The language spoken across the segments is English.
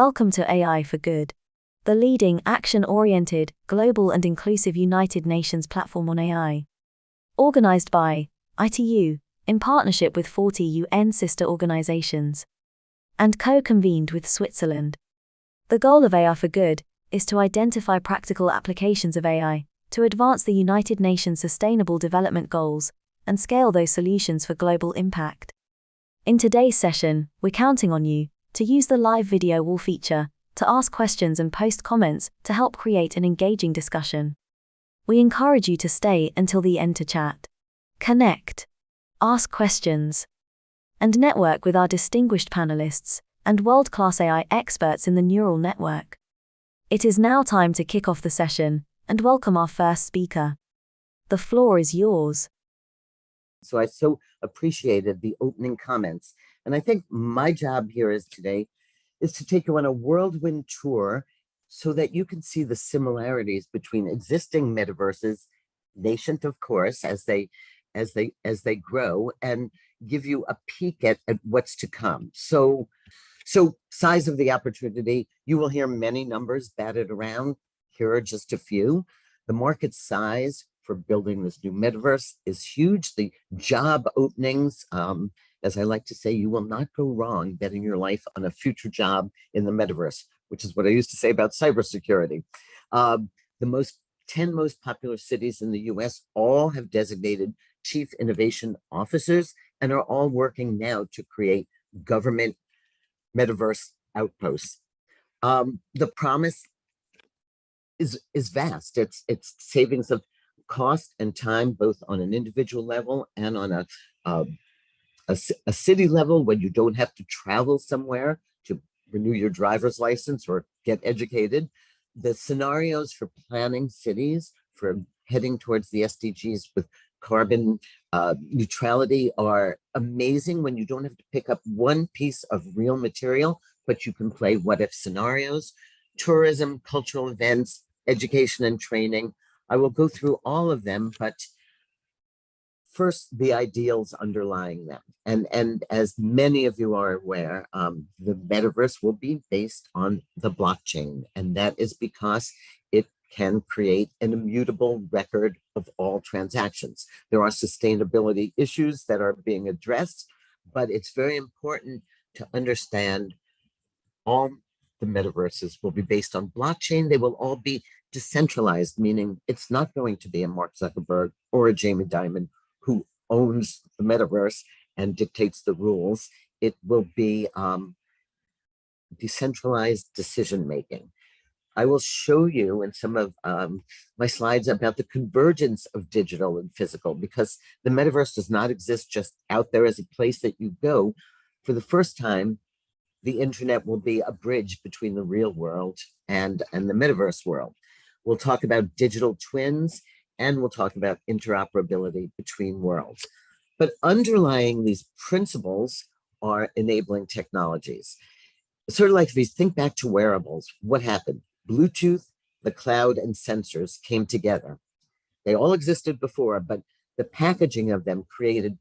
Welcome to AI for Good, the leading action-oriented, global and inclusive United Nations platform on AI. Organized by ITU, in partnership with 40 UN sister organizations, and co-convened with Switzerland. The goal of AI for Good is to identify practical applications of AI to advance the United Nations Sustainable Development Goals and scale those solutions for global impact. In today's session, we're counting on you to use the live video wall feature to ask questions and post comments to help create an engaging discussion. We encourage you to stay until the end to chat, connect, ask questions, and network with our distinguished panelists and world-class AI experts in the neural network. It is now time to kick off the session and welcome our first speaker. The floor is yours. So I so appreciated the opening comments. And I think my job here today is to take you on a whirlwind tour so that you can see the similarities between existing metaverses, nascent of course, as they grow, and give you a peek at what's to come. So size of the opportunity, you will hear many numbers batted around. Here are just a few. The market size for building this new metaverse is huge. The job openings, as I like to say, you will not go wrong betting your life on a future job in the metaverse, which is what I used to say about cybersecurity. The 10 most popular cities in the US all have designated chief innovation officers and are all working now to create government metaverse outposts. The promise is vast. It's savings of cost and time, both on an individual level and on a city level, when you don't have to travel somewhere to renew your driver's license or get educated. The scenarios for planning cities, for heading towards the SDGs with carbon neutrality are amazing when you don't have to pick up one piece of real material, but you can play what-if scenarios. Tourism, cultural events, education and training. I will go through all of them, but first, the ideals underlying them. And as many of you are aware, the metaverse will be based on the blockchain. And that is because it can create an immutable record of all transactions. There are sustainability issues that are being addressed, but it's very important to understand all the metaverses will be based on blockchain. They will all be decentralized, meaning it's not going to be a Mark Zuckerberg or a Jamie Dimon who owns the metaverse and dictates the rules. It will be decentralized decision-making. I will show you in some of my slides about the convergence of digital and physical, because the metaverse does not exist just out there as a place that you go. For the first time, the internet will be a bridge between the real world and the metaverse world. We'll talk about digital twins, and we'll talk about interoperability between worlds. But underlying these principles are enabling technologies. It's sort of like if you think back to wearables, what happened? Bluetooth, the cloud, and sensors came together. They all existed before, but the packaging of them created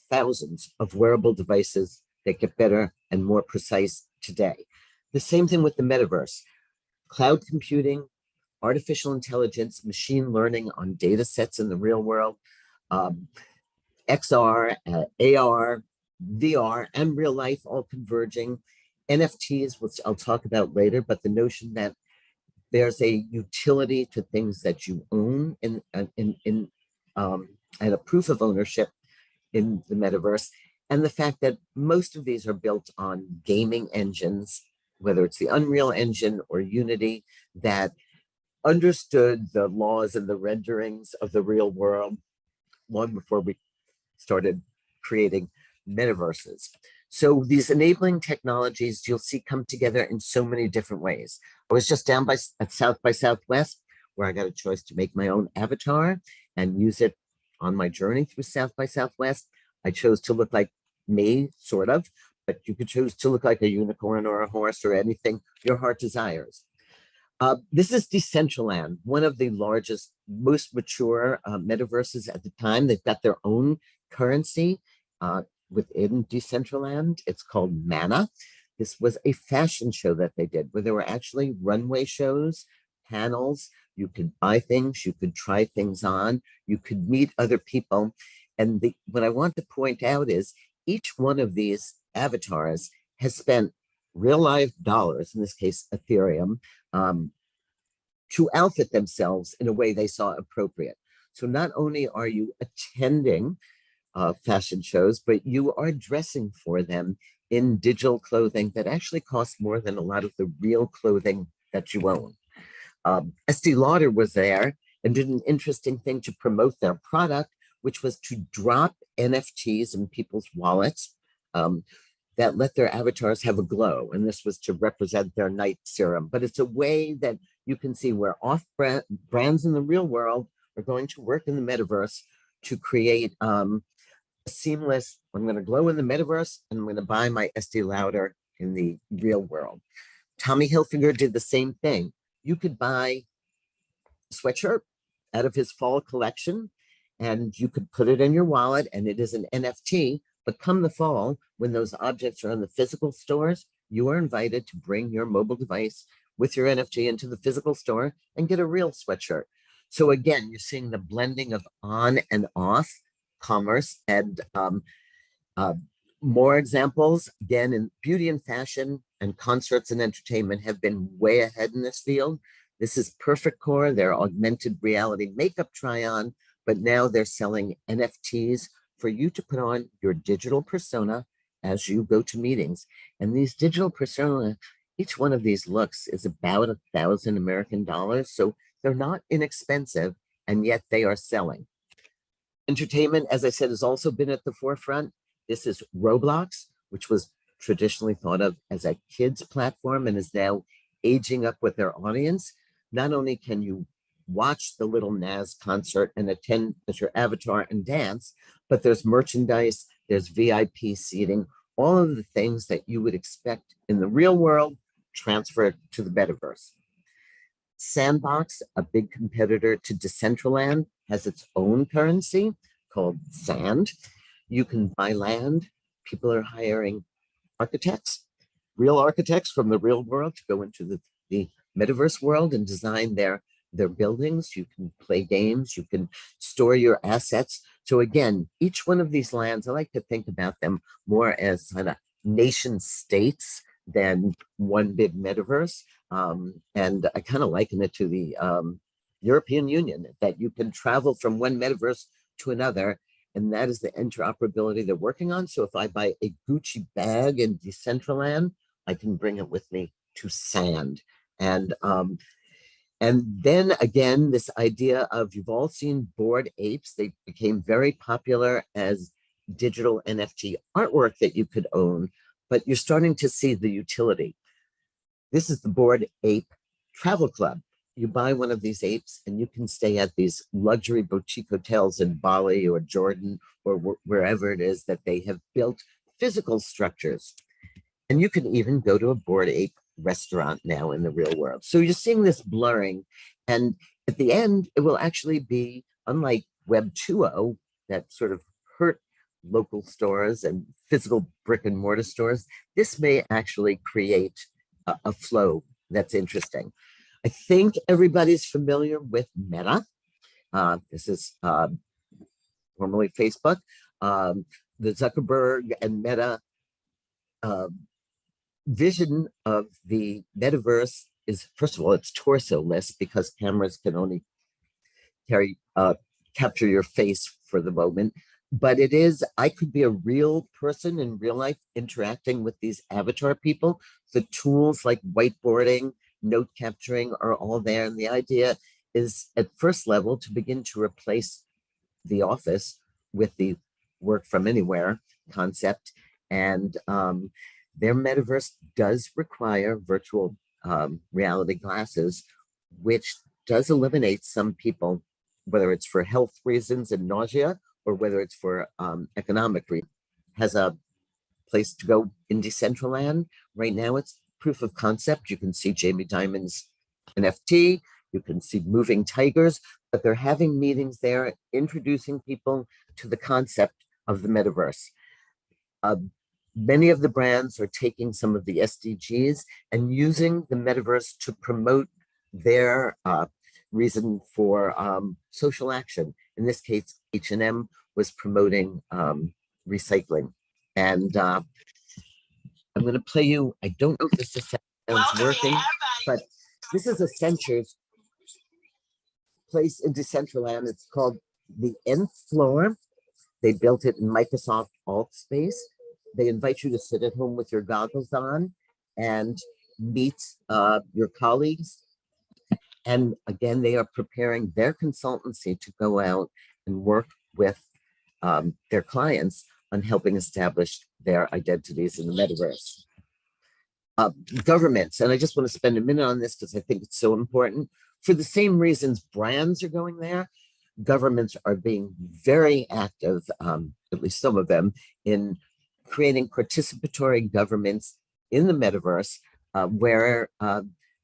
thousands of wearable devices that get better and more precise today. The same thing with the metaverse. Cloud computing, artificial intelligence, machine learning on data sets in the real world, XR, AR, VR, and real life all converging. NFTs, which I'll talk about later, but the notion that there's a utility to things that you own and a proof of ownership in the metaverse, and the fact that most of these are built on gaming engines, whether it's the Unreal Engine or Unity, that understood the laws and the renderings of the real world long before we started creating metaverses. So these enabling technologies you'll see come together in so many different ways. I was just down at South by Southwest, where I got a choice to make my own avatar and use it on my journey through South by Southwest. I chose to look like me, sort of, but you could choose to look like a unicorn or a horse or anything your heart desires. This is Decentraland, one of the largest, most mature metaverses at the time. They've got their own currency within Decentraland. It's called Mana. This was a fashion show that they did, where there were actually runway shows, panels. You could buy things, you could try things on, you could meet other people. And what I want to point out is each one of these avatars has spent real life dollars, in this case, Ethereum, to outfit themselves in a way they saw appropriate. So not only are you attending fashion shows, but you are dressing for them in digital clothing that actually costs more than a lot of the real clothing that you own. Estee Lauder was there and did an interesting thing to promote their product, which was to drop NFTs in people's wallets that let their avatars have a glow. And this was to represent their night serum. But it's a way that you can see where brands in the real world are going to work in the metaverse to create a seamless, I'm going to glow in the metaverse and I'm going to buy my Estee Lauder in the real world. Tommy Hilfiger did the same thing. You could buy a sweatshirt out of his fall collection and you could put it in your wallet and it is an NFT. But come the fall, when those objects are in the physical stores, you are invited to bring your mobile device with your NFT into the physical store and get a real sweatshirt. So again, you're seeing the blending of on and off commerce and more examples, again, in beauty and fashion and concerts and entertainment have been way ahead in this field. This is Perfect Core, their augmented reality makeup try-on, but now they're selling NFTs for you to put on your digital persona as you go to meetings. And these digital persona, each one of these looks is about $1,000 American. So they're not inexpensive, and yet they are selling. Entertainment, as I said, has also been at the forefront. This is Roblox, which was traditionally thought of as a kids platform and is now aging up with their audience. Not only can you watch the Little Nas concert and attend as your avatar and dance, but there's merchandise, there's VIP seating, all of the things that you would expect in the real world transfer to the metaverse. Sandbox, a big competitor to Decentraland, has its own currency called Sand. You can buy land. People are hiring architects, real architects from the real world to go into the metaverse world and design their buildings. You can play games, you can store your assets. So again, each one of these lands, I like to think about them more as kind of nation states than one big metaverse. And I kind of liken it to the European Union, that you can travel from one metaverse to another, and that is the interoperability they're working on. So if I buy a Gucci bag in Decentraland, I can bring it with me to Sand. And then again, this idea of, you've all seen Bored Apes. They became very popular as digital NFT artwork that you could own, but you're starting to see the utility. This is the Bored Ape Travel Club. You buy one of these apes and you can stay at these luxury boutique hotels in Bali or Jordan or wherever it is that they have built physical structures. And you can even go to a Bored Ape restaurant now in the real world. So you're seeing this blurring. And at the end, it will actually be, unlike Web 2.0 that sort of hurt local stores and physical brick and mortar stores, this may actually create a flow that's interesting. I think everybody's familiar with Meta. This is formerly Facebook. The Zuckerberg and Meta vision of the metaverse is, first of all, it's torso-less because cameras can only capture your face for the moment. But it is, I could be a real person in real life interacting with these avatar people. The tools like whiteboarding, note capturing are all there. And the idea is at first level to begin to replace the office with the work from anywhere concept. And their metaverse does require virtual reality glasses, which does eliminate some people, whether it's for health reasons and nausea, or whether it's for economic reasons. Has a place to go in Decentraland. Right now it's proof of concept. You can see Jamie Dimon's NFT, you can see moving tigers, but they're having meetings there, introducing people to the concept of the metaverse. Many of the brands are taking some of the SDGs and using the metaverse to promote their reason for social action. In this case, H&M was promoting recycling. And I'm going to play you, I don't know if this sounds working, but this is a Accenture's place in Decentraland. It's called the Nth Floor. They built it in Microsoft Alt Space. They invite you to sit at home with your goggles on and meet your colleagues. And again, they are preparing their consultancy to go out and work with their clients on helping establish their identities in the metaverse. Governments, and I just want to spend a minute on this because I think it's so important. For the same reasons brands are going there, governments are being very active, at least some of them, in creating participatory governments in the metaverse where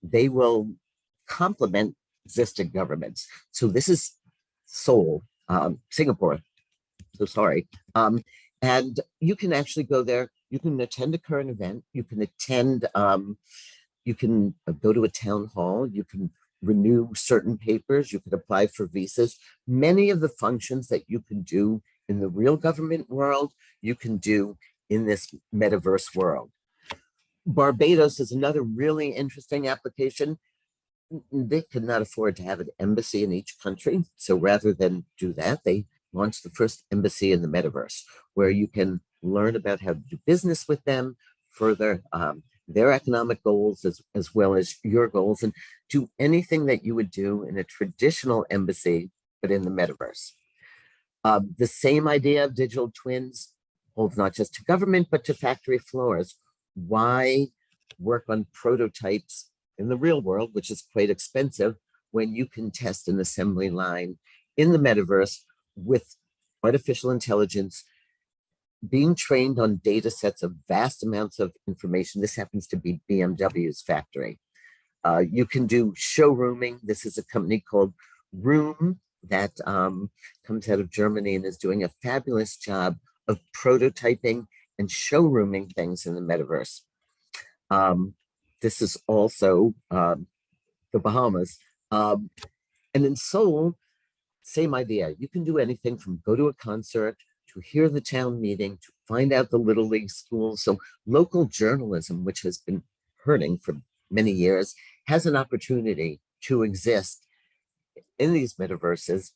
they will complement existing governments. So this is Seoul, Singapore, so sorry. And you can actually go there, you can attend a current event, you can attend, you can go to a town hall, you can renew certain papers, you could apply for visas. Many of the functions that you can do in the real government world, you can do in this metaverse world. Barbados is another really interesting application. They could not afford to have an embassy in each country. So rather than do that, they launched the first embassy in the metaverse, where you can learn about how to do business with them, further their economic goals as well as your goals, and do anything that you would do in a traditional embassy, but in the metaverse. The same idea of digital twins holds not just to government, but to factory floors. Why work on prototypes in the real world, which is quite expensive, when you can test an assembly line in the metaverse with artificial intelligence being trained on data sets of vast amounts of information? This happens to be BMW's factory. You can do showrooming. This is a company called Room that comes out of Germany and is doing a fabulous job of prototyping and showrooming things in the metaverse. This is also the Bahamas. And in Seoul, same idea. You can do anything from go to a concert, to hear the town meeting, to find out the Little League schools. So local journalism, which has been hurting for many years, has an opportunity to exist in these metaverses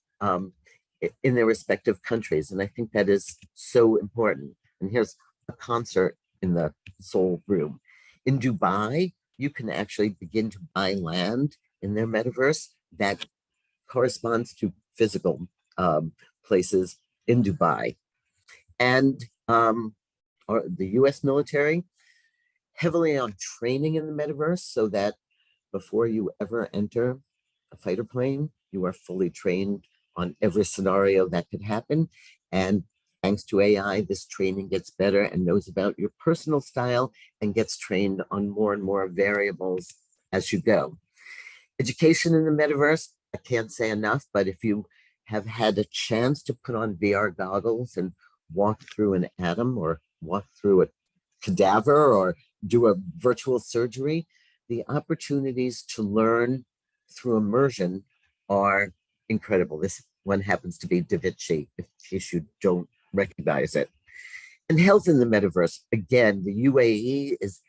in their respective countries. And I think that is so important. And here's a concert in the Seoul Room. In Dubai, you can actually begin to buy land in their metaverse that corresponds to physical places in Dubai. And the US military, heavily on training in the metaverse, so that before you ever enter a fighter plane, you are fully trained on every scenario that could happen. And thanks to AI, this training gets better and knows about your personal style and gets trained on more and more variables as you go. Education in the metaverse, I can't say enough, but if you have had a chance to put on VR goggles and walk through an atom or walk through a cadaver or do a virtual surgery, the opportunities to learn through immersion are incredible. This one happens to be Da Vinci, in case you don't recognize it. And health in the metaverse, again, the UAE is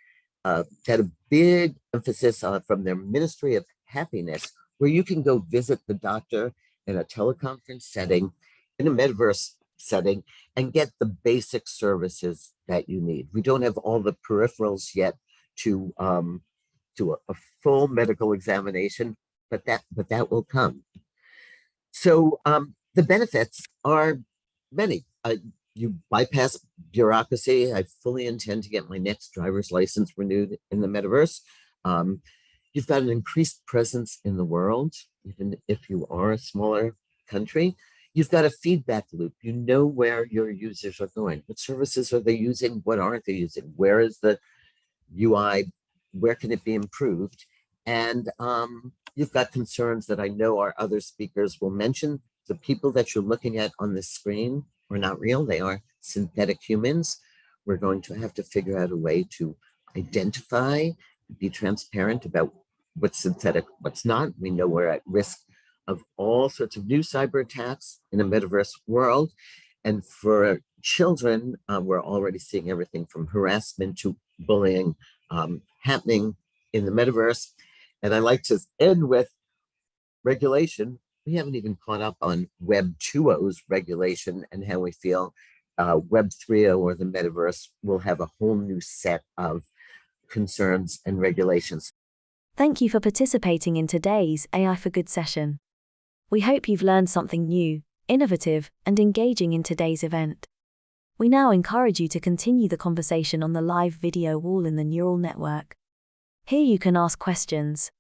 had a big emphasis from their Ministry of Happiness, where you can go visit the doctor in a teleconference setting, in a metaverse setting, and get the basic services that you need. We don't have all the peripherals yet to a full medical examination, but that will come. So the benefits are many. You bypass bureaucracy. I fully intend to get my next driver's license renewed in the metaverse. You've got an increased presence in the world, even if you are a smaller country. You've got a feedback loop. You know where your users are going. What services are they using? What aren't they using? Where is the UI? Where can it be improved? And you've got concerns that I know our other speakers will mention. The people that you're looking at on the screen are not real. They are synthetic humans. We're going to have to figure out a way to identify, be transparent about what's synthetic, what's not. We know we're at risk of all sorts of new cyber attacks in a metaverse world. And for children, we're already seeing everything from harassment to bullying happening in the metaverse. And I like to end with regulation. We haven't even caught up on Web 2.0's regulation and how we feel Web 3.0 or the metaverse will have a whole new set of concerns and regulations. Thank you for participating in today's AI for Good session. We hope you've learned something new, innovative, and engaging in today's event. We now encourage you to continue the conversation on the live video wall in the neural network. Here you can ask questions,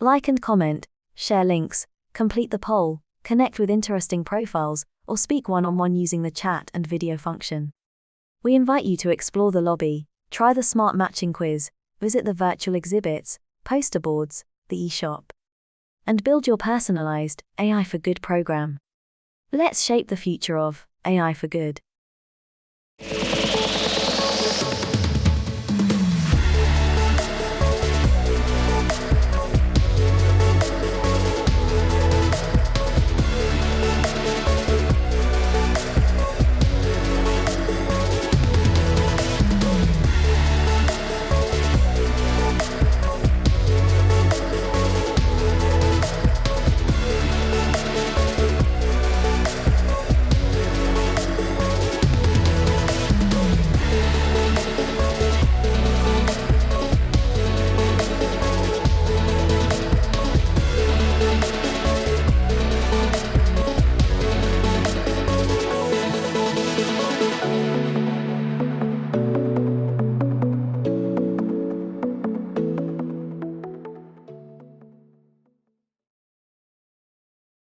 like and comment, share links, complete the poll, connect with interesting profiles, or speak one-on-one using the chat and video function. We invite you to explore the lobby, try the smart matching quiz, visit the virtual exhibits, poster boards, the e-shop, and build your personalized AI for Good program. Let's shape the future of AI for Good.